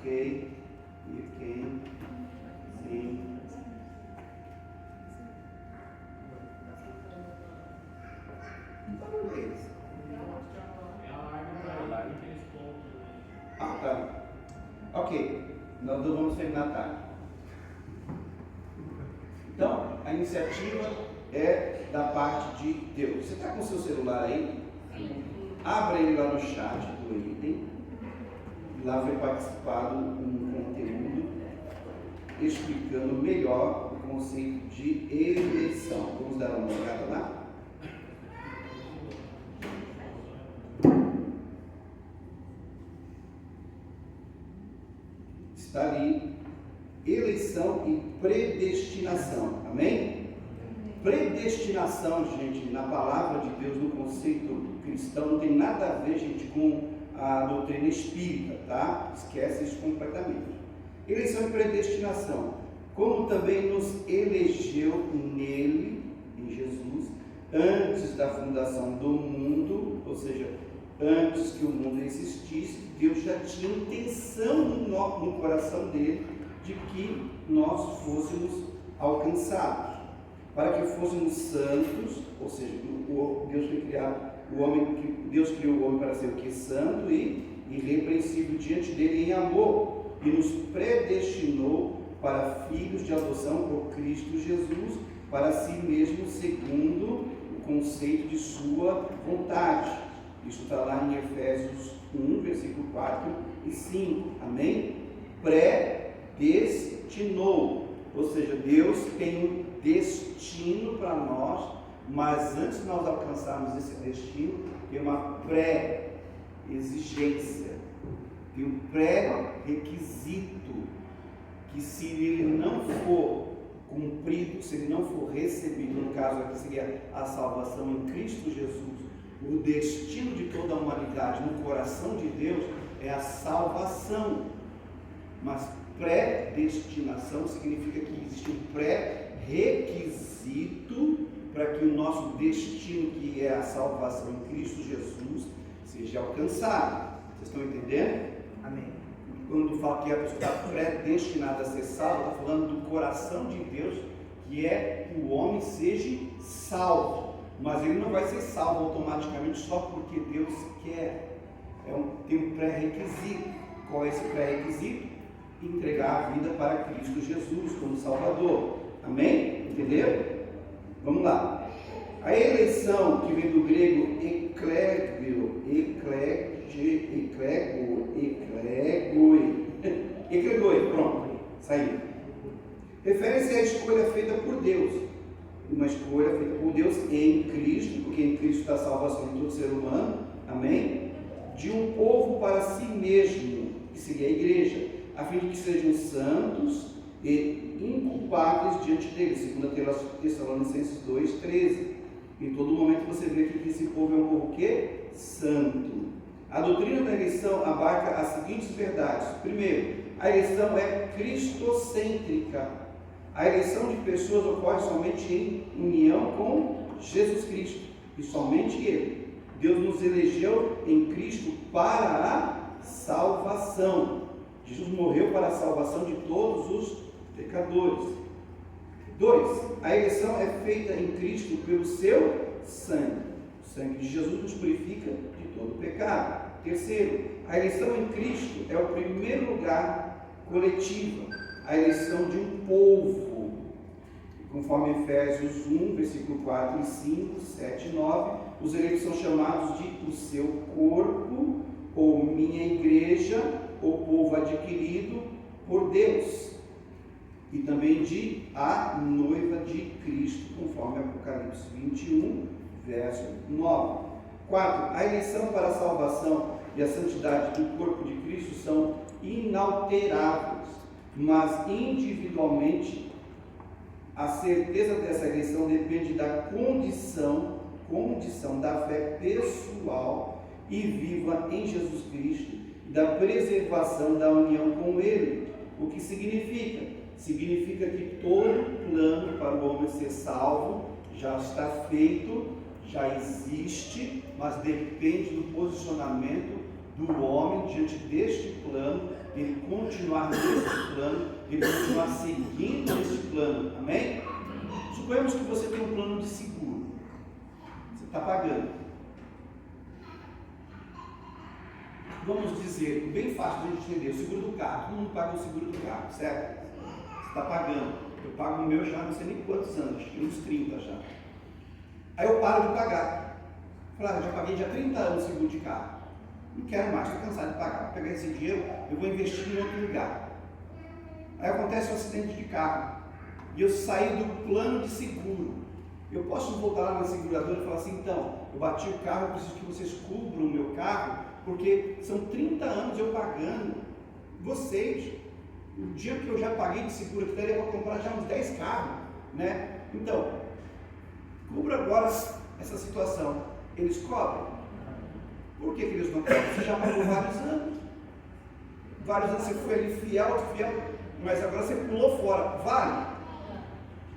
Ok. Sim. Então, beleza. Ah, tá. Ok. Nós não vamos terminar tarde. Então, a iniciativa é da parte de Deus. Você está com o seu celular aí? Sim. Abra ele lá no chat do item. Lá foi participado um conteúdo explicando melhor o conceito de eleição. Vamos dar uma olhada lá? Está ali, eleição e predestinação, amém? Predestinação, gente, na palavra de Deus, no conceito cristão, não tem nada a ver, gente, com a doutrina espírita, tá? Esquece isso completamente. Eleição e predestinação, como também nos elegeu nele, em Jesus, antes da fundação do mundo, ou seja, antes que o mundo existisse, Deus já tinha intenção no coração dele de que nós fôssemos alcançados, para que fôssemos santos, ou seja, Deus foi criado, Deus criou o homem para ser o que? Santo e irrepreensível diante dele em amor, e nos predestinou para filhos de adoção por Cristo Jesus, para si mesmo, segundo o conceito de sua vontade. Isso está lá em Efésios 1, versículo 4 e 5, amém? Predestinou, ou seja, Deus tem um destino para nós, mas antes de nós alcançarmos esse destino, tem uma pré-exigência, tem um pré-requisito, que se ele não for cumprido, se ele não for recebido, no caso aqui seria a salvação em Cristo Jesus, o destino de toda a humanidade no coração de Deus é a salvação. Mas predestinação significa que existe um pré-requisito para que o nosso destino, que é a salvação em Cristo Jesus, seja alcançado. Vocês estão entendendo? Amém. Quando fala que a pessoa está predestinada a ser salva, está falando do coração de Deus, que é que o homem seja salvo. Mas ele não vai ser salvo automaticamente só porque Deus quer. Tem um pré-requisito. Qual é esse pré-requisito? Entregar a vida para Cristo Jesus como Salvador. Amém? Entenderam? Vamos lá. A eleição, que vem do grego eclegoi, pronto, saiu. Refere-se à escolha feita por Deus. Uma escolha feita por Deus em Cristo, porque em Cristo está a salvação de todo ser humano, amém? De um povo para si mesmo, que seria a igreja, a fim de que sejam santos e inculpáveis diante dele, segundo Tessalonicenses 2,13. Em todo momento você vê que esse povo é um povo que? Santo. A doutrina da eleição abarca as seguintes verdades. Primeiro, a eleição é cristocêntrica. A eleição de pessoas ocorre somente em união com Jesus Cristo, e somente Ele. Deus nos elegeu em Cristo para a salvação. Jesus morreu para a salvação de todos os pecadores. 2. A eleição é feita em Cristo pelo seu sangue. O sangue de Jesus nos purifica de todo pecado. 3. A eleição em Cristo é o primeiro lugar coletiva, a eleição de um povo. Conforme Efésios 1, versículo 4 e 5, 7 e 9, os eleitos são chamados de o seu corpo, ou minha igreja, ou povo adquirido por Deus. E também de a noiva de Cristo, conforme Apocalipse 21, verso 9. 4. A eleição para a salvação e a santidade do corpo de Cristo são inalteráveis, mas individualmente a certeza dessa eleição depende da condição da fé pessoal e viva em Jesus Cristo e da preservação da união com Ele. O que significa? Significa que todo plano para o homem ser salvo já está feito, já existe, mas depende do posicionamento do homem diante deste plano ele continuar nesse plano, ele continuar seguindo esse plano, amém? Suponhamos que você tem um plano de seguro, você está pagando. Vamos dizer, bem fácil de a gente entender, o seguro do carro, todo mundo paga o seguro do carro, certo? Você está pagando, eu pago o meu já não sei nem quantos anos, acho que uns 30 já. Aí eu paro de pagar. Falei, eu já paguei já 30 anos seguro de carro. Não quero mais, estou cansado de pagar. Vou pegar esse dinheiro, eu vou investir em outro lugar. Aí acontece um acidente de carro. E eu saí do plano de seguro. Eu posso voltar lá na seguradora e falar assim, então, eu bati o carro, eu preciso que vocês cubram o meu carro, porque são 30 anos eu pagando. Vocês, o dia que eu já paguei de seguro, que daria para comprar já uns 10 carros, né? Então, cubra agora essa situação. Eles cobram. Por que eles não cobram? Você já pagou vários anos. Vários anos você foi ali fiel, mas agora você pulou fora. Vale?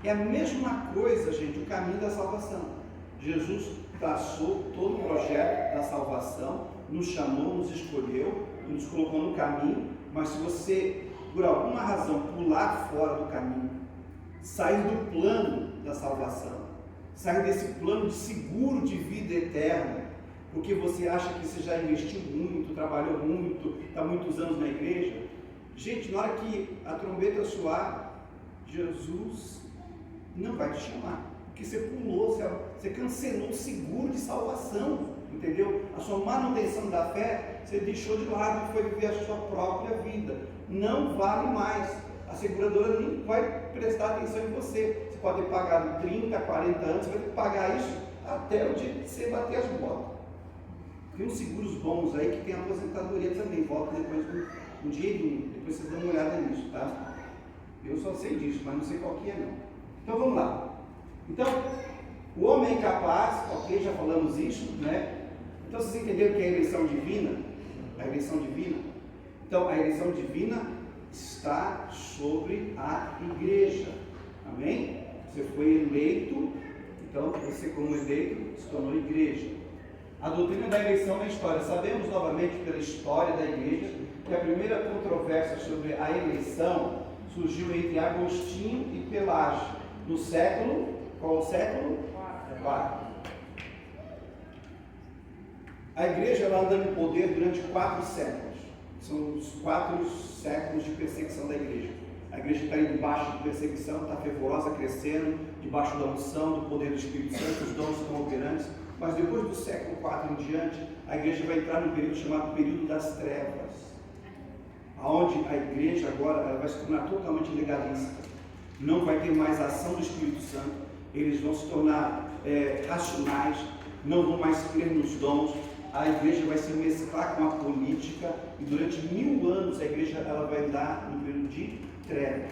É a mesma coisa, gente, o caminho da salvação. Jesus traçou todo o projeto da salvação, nos chamou, nos escolheu e nos colocou no caminho, mas se você, por alguma razão, pular fora do caminho, sair do plano da salvação, sair desse plano de seguro de vida eterna, porque você acha que você já investiu muito, trabalhou muito, está muitos anos na igreja. Gente, na hora que a trombeta soar, Jesus não vai te chamar, porque você pulou, você cancelou o seguro de salvação, entendeu? A sua manutenção da fé, você deixou de lado e foi viver a sua própria vida. Não vale mais. A seguradora nem vai prestar atenção em você. Você pode ter pagado 30, 40 anos, você vai ter que pagar isso até o dia que você bater as botas. Tem uns seguros bons aí que tem aposentadoria também, volta depois um dinheirinho, depois vocês dão uma olhada nisso, tá? Eu só sei disso, mas não sei qual que é não. Então vamos lá. Então, o homem é incapaz, ok, já falamos isso, né? Então vocês entenderam que é a eleição divina? A eleição divina? Então, a eleição divina está sobre a igreja, amém? Você foi eleito, então você como eleito se tornou igreja. A doutrina da eleição na história. Sabemos novamente pela história da igreja que a primeira controvérsia sobre a eleição surgiu entre Agostinho e Pelágio, no século, qual o século? IV. A igreja ela anda no poder durante 4 séculos. São os 4 séculos de perseguição da igreja. A igreja está debaixo de perseguição, está fervorosa, crescendo, debaixo da unção, do poder do Espírito Santo, os dons estão operantes. Mas depois do século IV em diante, a igreja vai entrar num período chamado período das trevas, onde a igreja agora ela vai se tornar totalmente legalista. Não vai ter mais a ação do Espírito Santo, eles vão se tornar racionais, não vão mais crer nos dons. A igreja vai se mesclar com a política e durante 1000 anos a igreja ela vai andar no período de trevas,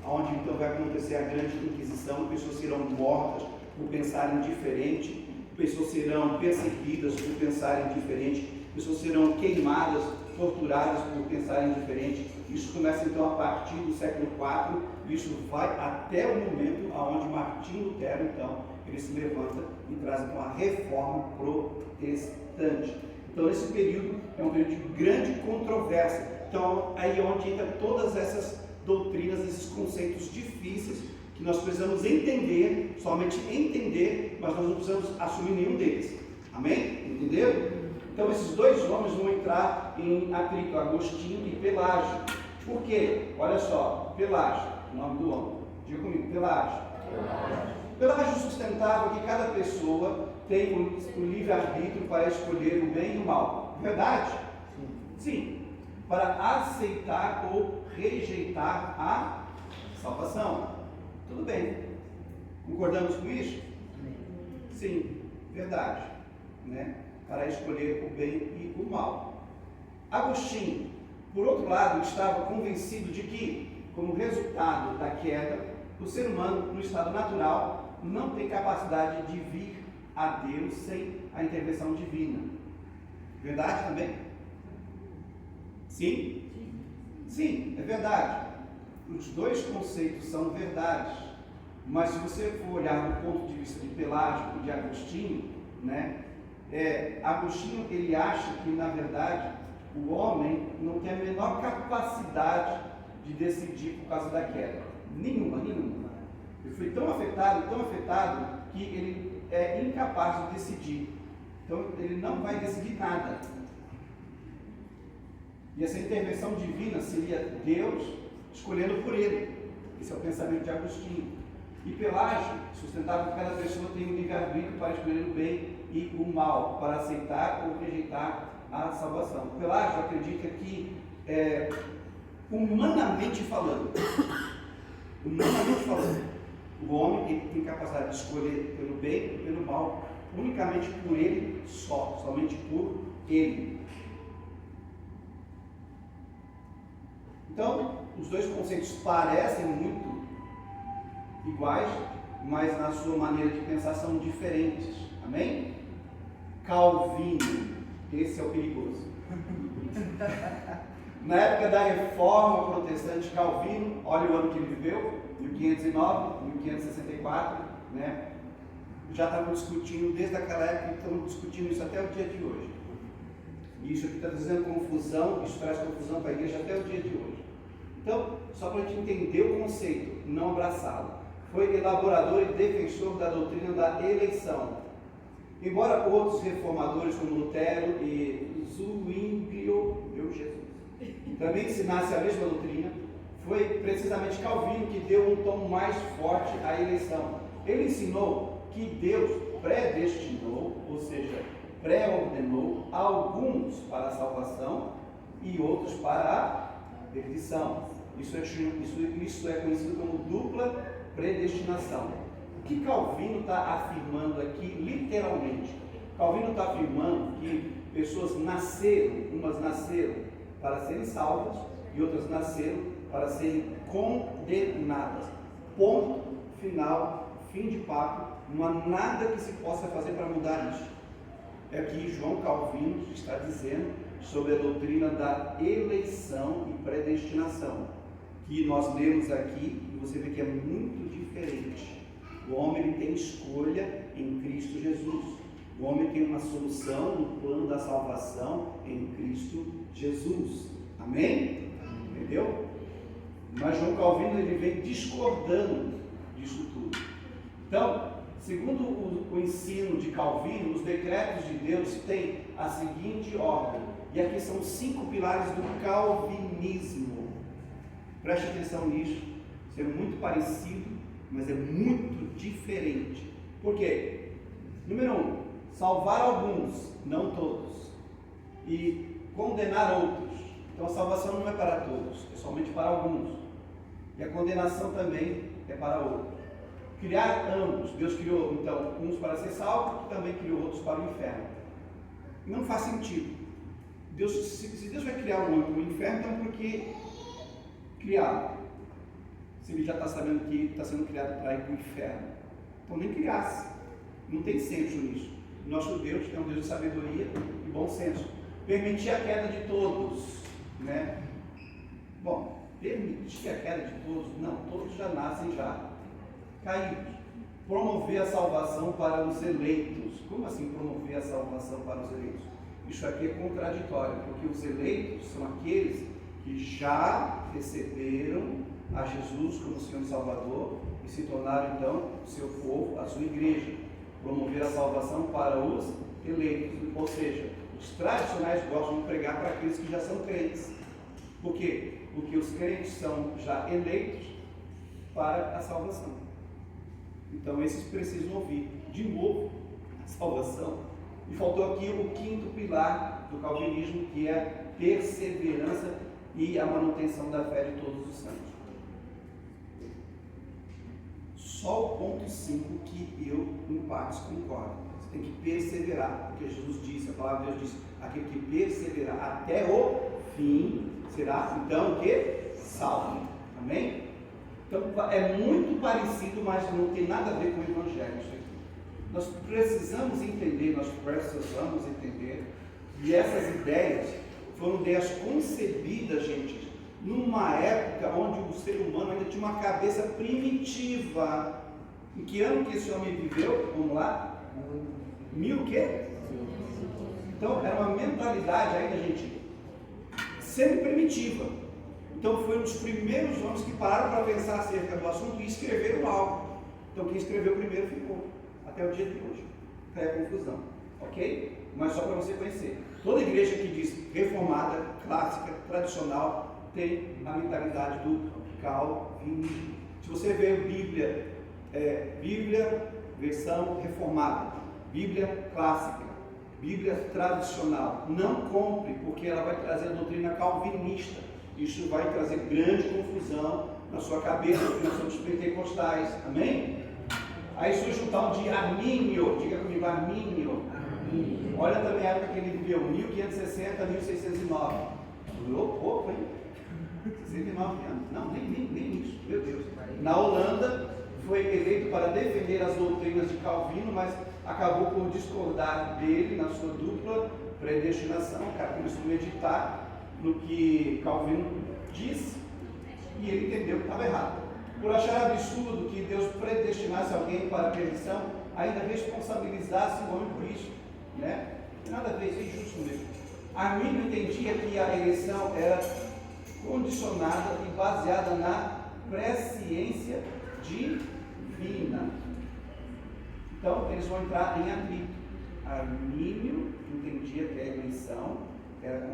onde então vai acontecer a grande inquisição, pessoas serão mortas por pensarem diferente, pessoas serão perseguidas por pensarem diferente, pessoas serão queimadas, torturadas por pensarem diferente. Isso começa então a partir do século IV, e isso vai até o momento onde Martinho Lutero então ele se levanta e traz então a reforma protestante. Então esse período é um período de grande controvérsia. Então aí é onde entra todas essas doutrinas, esses conceitos difíceis que nós precisamos entender, somente entender, mas nós não precisamos assumir nenhum deles. Amém? Entenderam? Então esses dois homens vão entrar em atrito, Agostinho e Pelágio. Por quê? Olha só, Pelágio, o nome do homem. Diga comigo, Pelágio. Pelágio sustentava que cada pessoa tem o livre-arbítrio para escolher o bem e o mal. Verdade? Sim. Para aceitar ou rejeitar a salvação. Tudo bem. Concordamos com isso? Sim, verdade. Né? Para escolher o bem e o mal. Agostinho, por outro lado, estava convencido de que, como resultado da queda, o ser humano, no estado natural, não tem capacidade de vir a Deus sem a intervenção divina. Verdade também? Sim? Sim, é verdade. Os dois conceitos são verdades, mas se você for olhar do ponto de vista de Pelágio e de Agostinho, né, Agostinho ele acha que na verdade o homem não tem a menor capacidade de decidir por causa da queda. Nenhuma. Ele foi tão afetado, que ele é incapaz de decidir. Então ele não vai decidir nada. E essa intervenção divina seria Deus escolhendo por ele. Esse é o pensamento de Agostinho. E Pelágio sustentava que cada pessoa tem um livre-arbítrio para escolher o bem e o mal, para aceitar ou rejeitar a salvação. Pelágio acredita que, humanamente falando, o homem ele tem capacidade de escolher pelo bem e pelo mal, unicamente por ele só, somente por ele. Então, os dois conceitos parecem muito iguais, mas na sua maneira de pensar são diferentes. Amém? Calvino, esse é o perigoso. Na época da Reforma Protestante, Calvino, olha o ano que ele viveu, 1509, 1564, né? Já estavam discutindo desde aquela época, estão discutindo isso até o dia de hoje. E isso aqui está trazendo confusão, isso traz confusão para a igreja até o dia de hoje. Então, só para a gente entender o conceito, não abraçá-lo. Foi elaborador e defensor da doutrina da eleição. Embora outros reformadores como Lutero e Zwinglio, meu Jesus, também ensinassem a mesma doutrina, foi precisamente Calvino que deu um tom mais forte à eleição. Ele ensinou que Deus predestinou, ou seja, pré-ordenou alguns para a salvação e outros para a perdição. Isso é conhecido como dupla predestinação. O que Calvino está afirmando aqui, literalmente? Calvino está afirmando que pessoas nasceram, umas nasceram para serem salvas e outras nasceram para serem condenadas. Ponto final, fim de papo. Não há nada que se possa fazer para mudar isso. É o que João Calvino está dizendo sobre a doutrina da eleição e predestinação, que nós lemos aqui e você vê que é muito diferente. O homem ele tem escolha em Cristo Jesus. O homem tem uma solução no plano da salvação em Cristo Jesus. Amém? Entendeu? Mas João Calvino ele vem discordando disso tudo. Então, segundo o ensino de Calvino, os decretos de Deus têm a seguinte ordem. E aqui são 5 pilares do calvinismo. Preste atenção nisso. Isso é muito parecido, mas é muito diferente. Por quê? Número 1, salvar alguns, não todos. E condenar outros. Então a salvação não é para todos, é somente para alguns. E a condenação também é para outros. Criar ambos. Deus criou então uns para ser salvos e também criou outros para o inferno. Não faz sentido. Se Deus vai criar um para o inferno, então por que criá-lo? Se ele já está sabendo que está sendo criado para ir para o inferno. Então nem criasse. Não tem senso nisso. Nosso Deus é um Deus de sabedoria e bom senso. Permitir a queda de todos, né? Bom, permitir a queda de todos? Não, todos já nascem já caídos. Promover a salvação para os eleitos. Como assim promover a salvação para os eleitos? Isso aqui é contraditório, porque os eleitos são aqueles que já receberam a Jesus como Senhor e Salvador e se tornaram então seu povo, a sua igreja. Promover a salvação para os eleitos, ou seja, os tradicionais gostam de pregar para aqueles que já são crentes. Por quê? Porque os crentes são já eleitos para a salvação. Então esses precisam ouvir de novo a salvação. E faltou aqui o 5º pilar do calvinismo, que é a perseverança e a manutenção da fé de todos os santos. Só o ponto 5 que eu, em partes, concordo. Você tem que perseverar, porque Jesus disse, a palavra de Deus diz, aquele que perseverar até o fim, será então o que? Salvo. Amém? Então é muito parecido, mas não tem nada a ver com o Evangelho isso aqui. Nós precisamos entender, e essas ideias foram ideias concebidas, gente, numa época onde o ser humano ainda tinha uma cabeça primitiva. Em que ano que esse homem viveu? Vamos lá? 1000 o quê? Então era uma mentalidade ainda, gente, semi-primitiva. Então foi um dos primeiros homens que pararam para pensar acerca do assunto e escreveram algo. Então quem escreveu primeiro ficou, até o dia de hoje. Aí a confusão, ok? Mas só para você conhecer. Toda igreja que diz reformada, clássica, tradicional, tem a mentalidade do calvinismo. Se você ver Bíblia, Bíblia versão reformada, Bíblia clássica, Bíblia tradicional, não compre, porque ela vai trazer a doutrina calvinista. Isso vai trazer grande confusão na sua cabeça, porque nós somos pentecostais, amém? Aí surge um tal de Armínio, diga comigo, Armínio. Olha também a época que ele viveu, 1560 a 1609. Durou pouco, hein? 69 anos. Não, nem isso, meu Deus. Na Holanda, foi eleito para defender as doutrinas de Calvino, mas acabou por discordar dele na sua dupla predestinação. O cara começou a meditar no que Calvino disse e ele entendeu que estava errado. Por achar absurdo que Deus predestinasse alguém para a perdição, ainda responsabilizasse o homem por isso, né? Não tem nada a ver, isso é injusto mesmo. Armínio entendia que a eleição era condicionada e baseada na presciência divina. Então eles vão entrar em atrito. Armínio entendia que a eleição era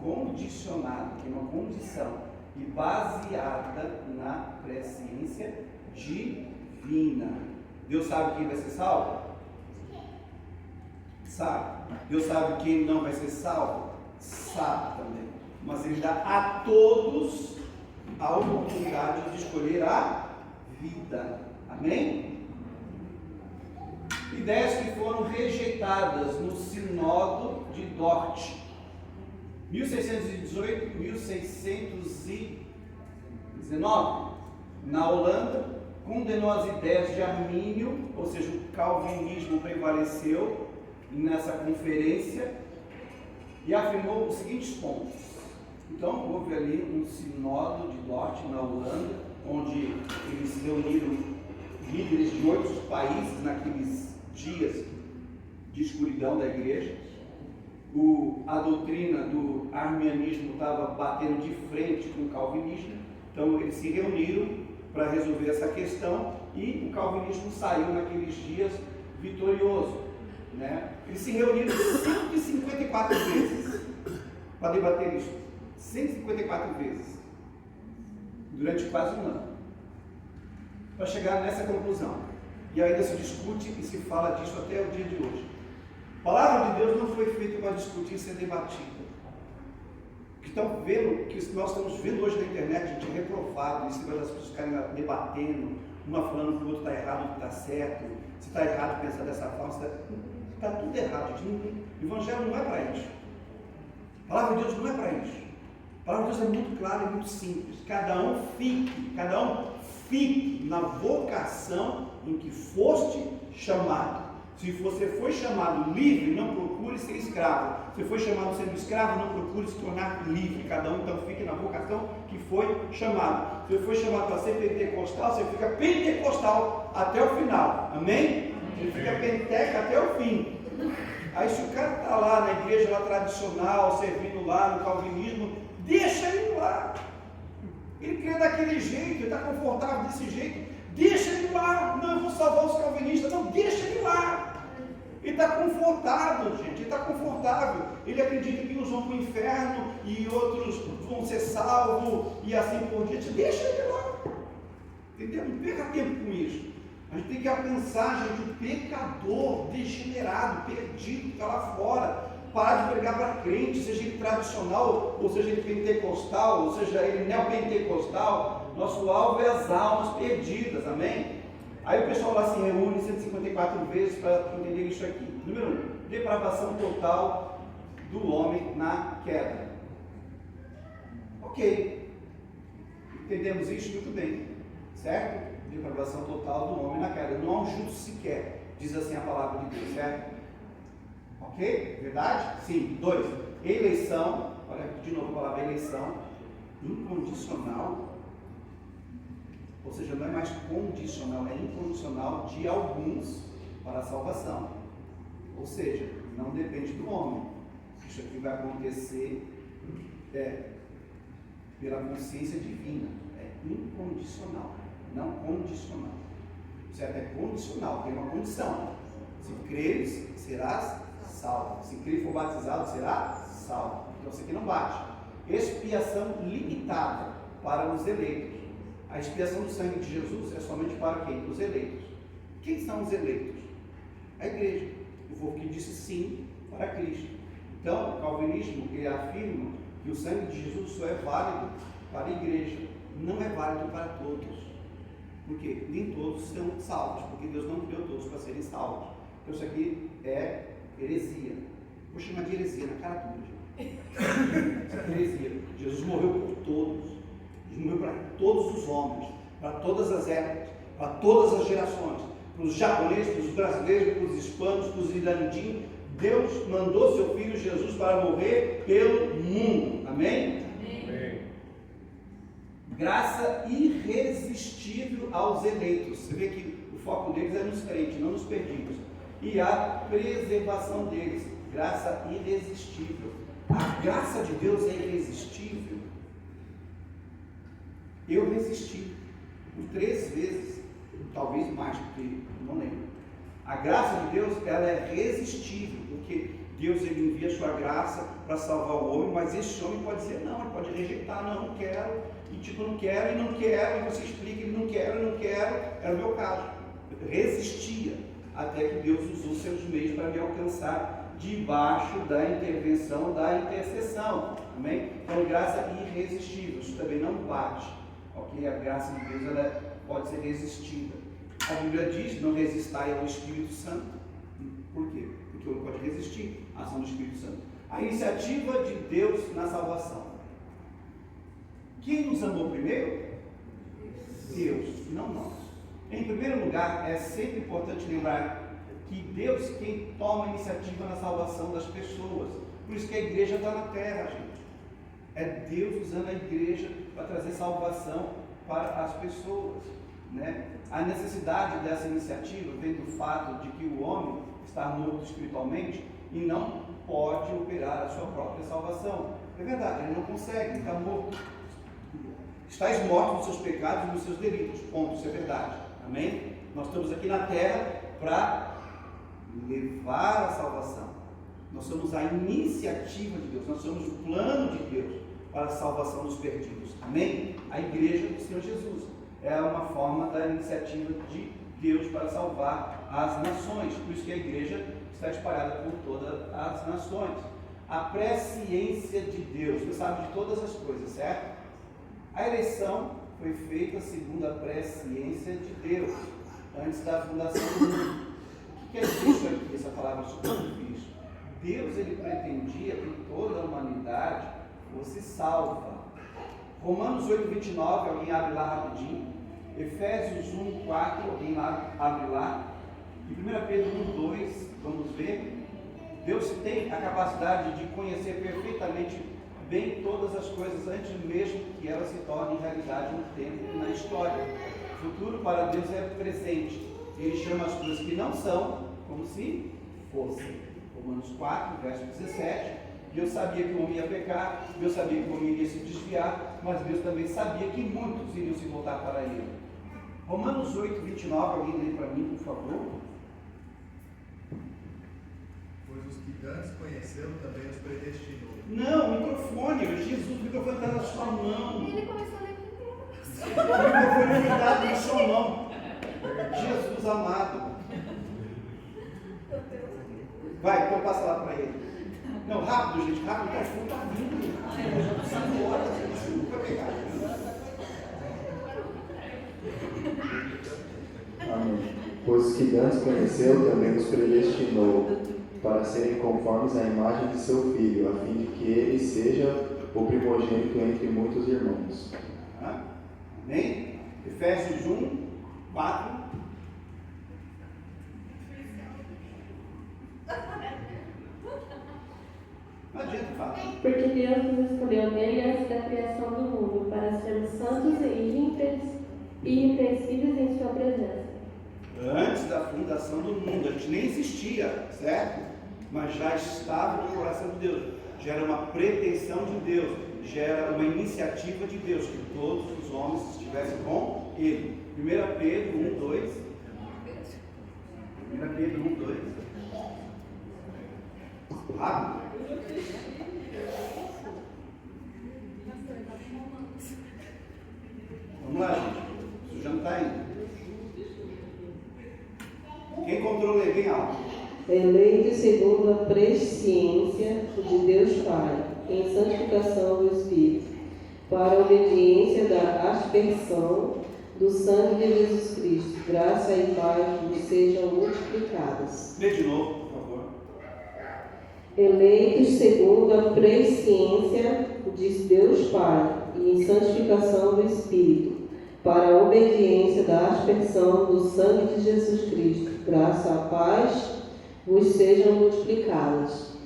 condicionada, que é uma condição, e baseada na presciência divina. Deus sabe quem vai ser salvo? Sabe. Deus sabe quem não vai ser salvo? Sabe também. Mas Ele dá a todos a oportunidade de escolher a vida. Amém? Ideias que foram rejeitadas no Sínodo de Dort, 1618, 1619, na Holanda, condenou as ideias de Armínio, ou seja, o calvinismo prevaleceu nessa conferência e afirmou os seguintes pontos. Então, houve ali um Sínodo de Dort, na Holanda, onde eles reuniram líderes de outros países naqueles dias de escuridão da igreja. A doutrina do arminianismo estava batendo de frente com o calvinismo, então eles se reuniram para resolver essa questão e o calvinismo saiu naqueles dias vitorioso, né? Eles se reuniram 154 vezes para debater isso, 154 vezes, durante quase um ano, para chegar nessa conclusão. E ainda se discute e se fala disso até o dia de hoje. A palavra de Deus não foi feita para discutir e ser debatida. O que nós estamos vendo hoje na internet, gente, é reprovado, em cima das pessoas ficarem debatendo, uma falando que o outro está errado, o que está certo, se está errado pensar dessa forma, está tudo errado, gente. O Evangelho não é para isso. A palavra de Deus não é para isso. A palavra de Deus é muito clara e muito simples. Cada um fique na vocação em que foste chamado. Se você foi chamado livre, não procure ser escravo. Se foi chamado sendo escravo, não procure se tornar livre. Cada um então fique na vocação que foi chamado. Se foi chamado para ser pentecostal, você fica pentecostal até o final. Amém? Ele fica penteca até o fim. Aí se o cara está lá na igreja lá tradicional, servindo lá no calvinismo, deixa ele lá. Ele crê daquele jeito, ele está confortável desse jeito. Deixa ele lá. Não, eu vou salvar os calvinistas. Não, deixa ele lá. Ele está confortável, gente. Ele está confortável. Ele acredita que uns vão para o inferno e outros vão ser salvos e assim por diante. Deixa ele lá. Entendeu? Não perca tempo com isso. A gente tem que pensar, gente, o pecador degenerado, perdido, que está lá fora. Parar de pregar para crente, seja ele tradicional, ou seja ele pentecostal, ou seja ele neopentecostal. Nosso alvo é as almas perdidas, amém? Aí o pessoal lá se reúne 154 vezes para entender isso aqui. Número 1, depravação total do homem na queda. Ok, entendemos isso muito bem, certo? Depravação total do homem na queda. Não há um justo sequer, diz assim a palavra de Deus, certo? Ok? Verdade? Sim. 2, eleição, olha de novo a palavra eleição, incondicional, ou seja, não é mais condicional, é incondicional de alguns para a salvação. Ou seja, não depende do homem. Isso aqui vai acontecer pela consciência divina. É incondicional, não condicional. Certo? É condicional, tem uma condição. Se creres, serás salvo. Se crer e for batizado, será salvo. Então isso aqui não bate. Expiação limitada para os eleitos. A expiação do sangue de Jesus é somente para quem? Os eleitos. Quem são os eleitos? A igreja. O povo que disse sim para Cristo. Então, o calvinismo ele afirma que o sangue de Jesus só é válido para a igreja, não é válido para todos. Porque nem todos são salvos, porque Deus não criou todos para serem salvos. Então isso aqui é heresia. Vou chamar de heresia na cara dura. Isso é heresia. Jesus morreu por todos. Jesus morreu para todos os homens, para todas as épocas, para todas as gerações, para os japoneses, para os brasileiros, para os hispanos, para os irlandinos. Deus mandou seu Filho Jesus para morrer pelo mundo. Amém? Amém. Graça irresistível aos eleitos. Você vê que o foco deles é nos crentes, não nos perdidos. E a preservação deles. Graça irresistível. A graça de Deus é irresistível. Eu resisti por 3 vezes, talvez mais, porque não lembro. A graça de Deus, ela é resistível, porque Deus ele envia a sua graça para salvar o homem, mas esse homem pode dizer não, ele pode rejeitar, não quero, e tipo, não quero, e você explica, ele não quero, era o meu caso. Eu resistia, até que Deus usou seus meios para me alcançar debaixo da intervenção, da intercessão, amém? Então, graça irresistível, isso também não bate, ok? A graça de Deus, ela pode ser resistida. A Bíblia diz, não resistai ao Espírito Santo. Por quê? Porque ele pode resistir à ação do Espírito Santo. A iniciativa de Deus na salvação. Quem nos amou primeiro? Deus, não nós. Em primeiro lugar, é sempre importante lembrar que Deus quem toma a iniciativa na salvação das pessoas. Por isso que a igreja está na terra, gente. É Deus usando a igreja para trazer salvação para as pessoas, né? A necessidade dessa iniciativa vem do fato de que o homem está morto espiritualmente e não pode operar a sua própria salvação. É verdade, ele não consegue, ele está morto. Estais morto nos seus pecados e nos seus delitos. Ponto, isso é verdade. Amém? Nós estamos aqui na terra para levar a salvação. Nós somos a iniciativa de Deus, nós somos o plano de Deus para a salvação dos perdidos. Amém? A igreja do Senhor Jesus é uma forma da iniciativa de Deus para salvar as nações. Por isso que a igreja está espalhada por todas as nações. A presciência de Deus, Deus sabe de todas as coisas, certo? A eleição foi feita segundo a presciência de Deus, antes da fundação do mundo. O que é isso aqui, essa palavra superfície? Deus ele pretendia que toda a humanidade fosse salva. Romanos 8, 29, alguém abre lá rapidinho. Efésios 1, 4, alguém lá, abre lá. E 1 Pedro 1, 2, vamos ver. Deus tem a capacidade de conhecer perfeitamente bem todas as coisas antes mesmo que elas se tornem realidade no tempo e na história. O futuro para Deus é presente. Ele chama as coisas que não são como se fossem. Romanos 4, verso 17. Deus sabia que o homem ia pecar, Deus sabia que o homem iria se desviar, mas Deus também sabia que muitos iriam se voltar para ele. Romanos 8, 29, alguém lê para mim, por favor. Pois os que antes conheceram também os predestinou. Não, microfone, Jesus, o microfone está na sua mão. Ele começou a ler inteiro. O microfone está na sua mão. Jesus amado. Vai, então passa lá para ele. Não, rápido, gente, rápido, o cachorro está vindo. Já está 5 horas, gente, não vai pegar. Amém. Pois os que antes conheceu também os predestinou para serem conformes à imagem de seu Filho, a fim de que ele seja o primogênito entre muitos irmãos. Amém? Efésios 1, 4. Não adianta falar. Porque Deus nos escolheu nele antes da criação do mundo, para sermos santos e irrepreensíveis em sua presença. Antes da fundação do mundo, a gente nem existia, certo? Mas já estava no coração de Deus. gera uma pretensão de Deus, gera uma iniciativa de Deus, que todos os homens estivessem com Ele. 1 Pedro 1, 2. 1 Pedro 1, 2. Rápido. Vamos lá, gente. Isso já não está indo. Quem encontrou, lê bem alto. Eleito segundo a presciência de Deus Pai, em santificação do Espírito, para a obediência da aspersão do sangue de Jesus Cristo, graça e paz vos sejam multiplicadas. Lê de novo, por favor. Eleitos segundo a presciência de Deus Pai, e em santificação do Espírito, para a obediência da aspersão do sangue de Jesus Cristo, graça e paz vos sejam multiplicadas.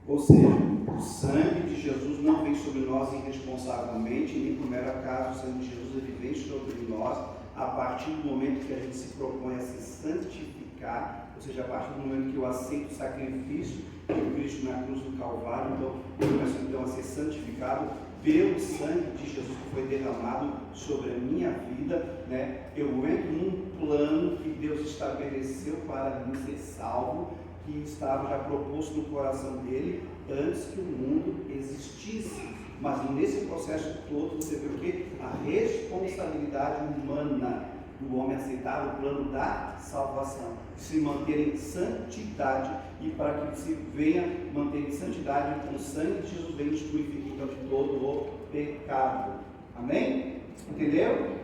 Ou seja, o sangue de Jesus não vem sobre nós irresponsavelmente, nem por mero acaso. O sangue de Jesus ele vem sobre nós a partir do momento que a gente se propõe a se santificar, ou seja, a partir do momento que eu aceito o sacrifício de Cristo na cruz do Calvário. Então, eu começo então a ser santificado pelo sangue de Jesus que foi derramado sobre a minha vida, né? Eu entro num plano que Deus estabeleceu para mim ser salvo, que estava já proposto no coração dele antes que o mundo existisse. Mas nesse processo todo você vê o quê? A responsabilidade humana do homem aceitar o plano da salvação, se manter em santidade, e para que se venha manter em santidade, então o sangue de Jesus vem nos purificar de todo o pecado. Amém? Entendeu?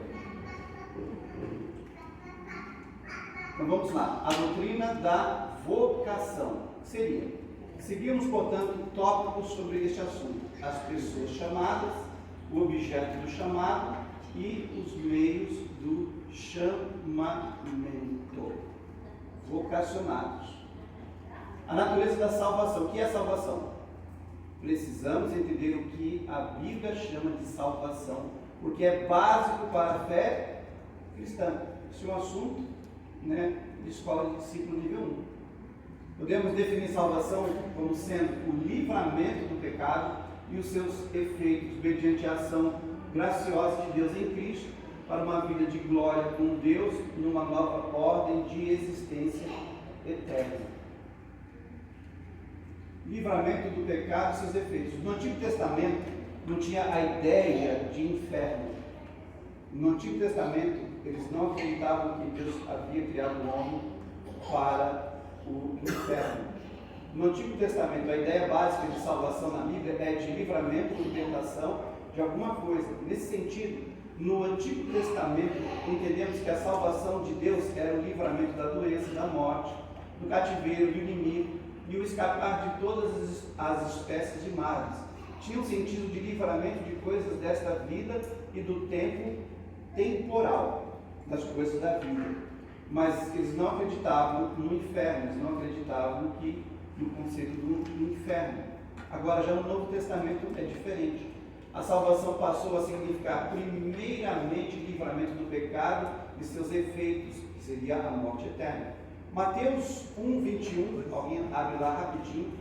Então vamos lá. A doutrina da vocação seria: seguimos, portanto, tópicos sobre este assunto: as pessoas chamadas, o objeto do chamado e os meios do chamamento. Vocacionados. A natureza da salvação. O que é salvação? Precisamos entender o que a Bíblia chama de salvação, porque é básico para a fé cristã. Esse é um assunto, né, de escola de discípulo nível 1. Podemos definir salvação como sendo o livramento do pecado e os seus efeitos mediante a ação graciosa de Deus em Cristo para uma vida de glória com Deus numa nova ordem de existência eterna. Livramento do pecado e seus efeitos. No Antigo Testamento não tinha a ideia de inferno. No Antigo Testamento eles não acreditavam que Deus havia criado o homem para o inferno. No Antigo Testamento a ideia básica de salvação na Bíblia é de livramento de tentação de alguma coisa. Nesse sentido, no Antigo Testamento entendemos que a salvação de Deus era o livramento da doença, da morte, do cativeiro, do inimigo, e o escapar de todas as espécies de males. Tinha um sentido de livramento de coisas desta vida e do tempo temporal das coisas da vida. Mas eles não acreditavam no inferno, eles não acreditavam no conceito do inferno. Agora, já no Novo Testamento é diferente. A salvação passou a significar primeiramente livramento do pecado e seus efeitos, que seria a morte eterna. Mateus 1, 21, alguém abre lá rapidinho,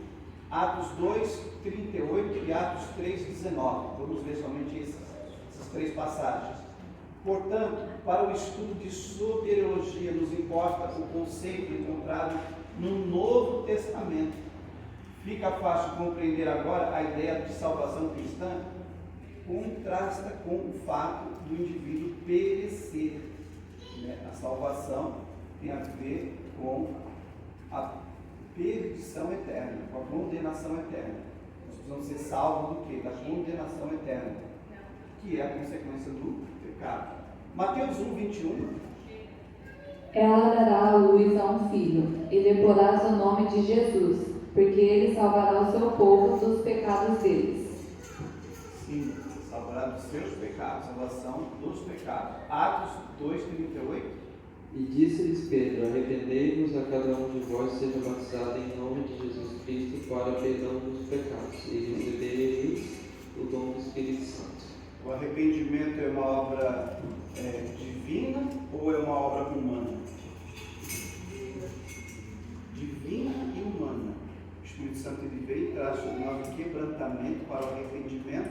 Atos 2, 38 e Atos 3, 19. Vamos ler somente essas três passagens. Portanto, para o estudo de soteriologia nos importa o conceito encontrado no Novo Testamento. Fica fácil compreender agora a ideia de salvação cristã? Contrasta com o fato do indivíduo perecer. A salvação tem a ver com a perdição eterna, com a condenação eterna. Nós precisamos ser salvos do quê? Da condenação eterna, que é a consequência do pecado. Mateus 1, 21. Ela dará à luz a um filho, e lhe porás o nome de Jesus, porque ele salvará o seu povo dos pecados deles. Sim, salvará dos seus pecados, salvação dos pecados. Atos 2, 38. E disse-lhes Pedro: arrependei-vos, a cada um de vós seja batizado em nome de Jesus Cristo para perdão dos pecados, e recebereis o dom do Espírito Santo. O arrependimento é uma obra divina ou é uma obra humana? Divina e humana. O Espírito Santo ele veio e traz sobre nós o o quebrantamento, para o arrependimento,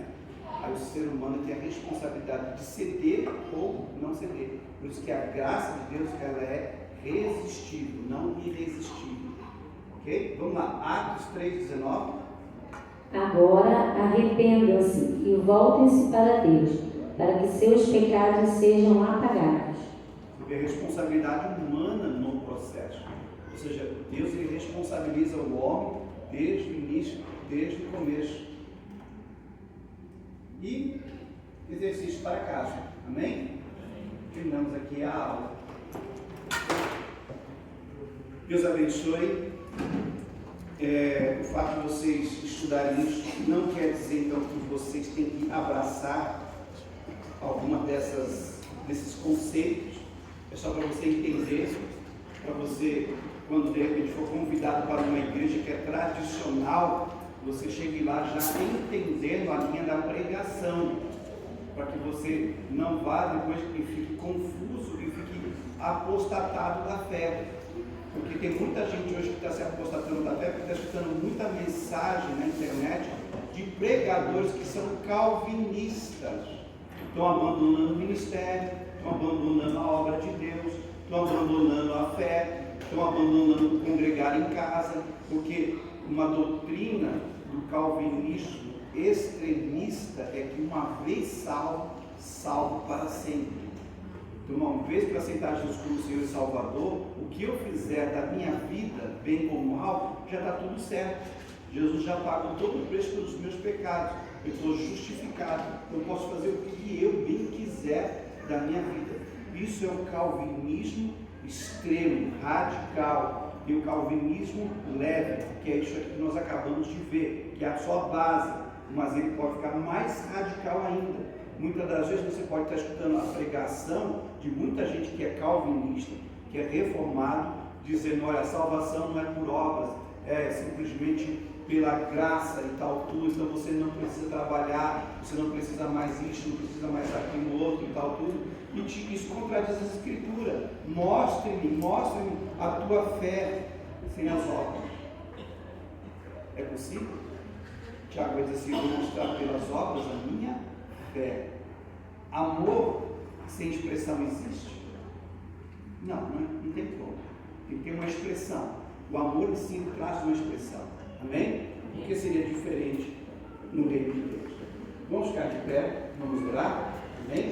aí o ser humano tem a responsabilidade de ceder ou não ceder. Por isso que a graça de Deus, ela é resistível, não irresistível. Ok? Vamos lá, Atos 3,19. Agora arrependam-se e voltem-se para Deus, para que seus pecados sejam apagados. Você vê a responsabilidade humana no processo. Ou seja, Deus ele responsabiliza o homem desde o início, desde o começo. E exercício para casa. Amém? Terminamos aqui a aula. Deus abençoe. O fato de vocês estudarem isso não quer dizer então que vocês têm que abraçar alguma desses conceitos. É só para você entender, para você, quando de repente for convidado para uma igreja que é tradicional, você chegue lá já entendendo a linha da pregação, para que você não vá depois e fique confuso e fique apostatado da fé. Porque tem muita gente hoje que está se apostatando da fé, porque está escutando muita mensagem na internet de pregadores que são calvinistas. Estão abandonando o ministério, estão abandonando a obra de Deus, estão abandonando a fé, estão abandonando congregar em casa, porque uma doutrina do calvinismo extremista é que uma vez salvo, salvo para sempre. Então, uma vez que eu aceitar Jesus como Senhor e Salvador, o que eu fizer da minha vida, bem ou mal, já está tudo certo. Jesus já pagou todo o preço pelos meus pecados. Eu estou justificado. Eu posso fazer o que eu bem quiser da minha vida. Isso é o calvinismo extremo, radical. E o calvinismo leve, que é isso aqui que nós acabamos de ver, que é a sua base. Mas ele pode ficar mais radical ainda. Muitas das vezes você pode estar escutando a pregação de muita gente que é calvinista, que é reformado, dizendo, olha, a salvação não é por obras, é simplesmente pela graça e tal tudo, então você não precisa trabalhar, você não precisa mais isso, não precisa mais aquilo outro e tal tudo. E isso contradiz as escrituras. Mostre-me a tua fé sem as obras. É possível? Tiago vai dizer assim, eu vou mostrar pelas obras a minha fé. Amor sem expressão existe? Não tem como. Tem que ter uma expressão. O amor em si traz uma expressão. Amém? Porque seria diferente no reino de Deus. Vamos ficar de pé, vamos orar. Amém?